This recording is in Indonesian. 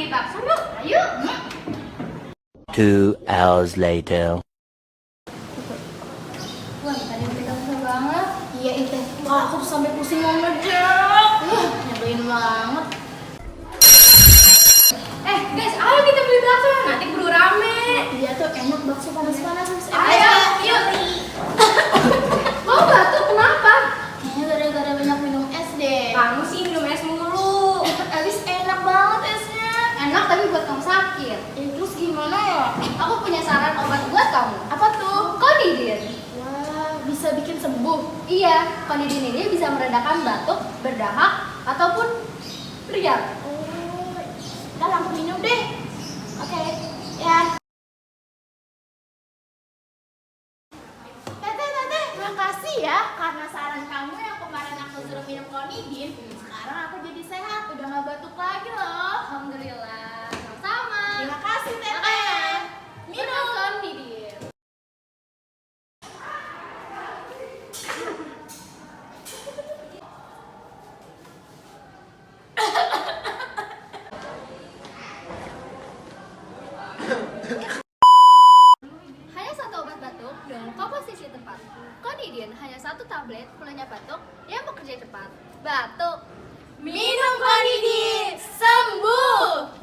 dipaksa yuk. Ayo. 2 hours later. Wah, tadi pegang susah banget. Iya, itu. Wah, aku tuh sampai pusing mau ngejek. Nyebelin banget. Guys, ayo kita beli bakso. Nanti keburu rame. Iya tuh, enak bakso panas-panas. Ayo, yuk. Kau batuk kenapa? Kayaknya gara-gara banyak minum es deh. Kamu sih minum es mulu. Abis enak banget esnya. Enak tapi buat kamu sakit. Terus gimana ya? Aku punya saran obat buat kamu. Apa tuh? Konidin. Wah, bisa bikin sembuh. Iya, konidin ini bisa meredakan batuk, berdahak, ataupun beriak. Udah langsung minum deh. Oke, ya. Teteh, makasih ya karena saran kamu yang kemarin aku suruh minum konidin. Sekarang aku jadi sehat, udah gak batuk lagi loh. Alhamdulillah. Sama. Terima kasih teteh. Minum konidin. Hanya satu obat batuk dengan komposisi tepat. Konidin hanya satu tablet pelenya batuk yang bekerja cepat. Batuk, minum konidin, sembuh.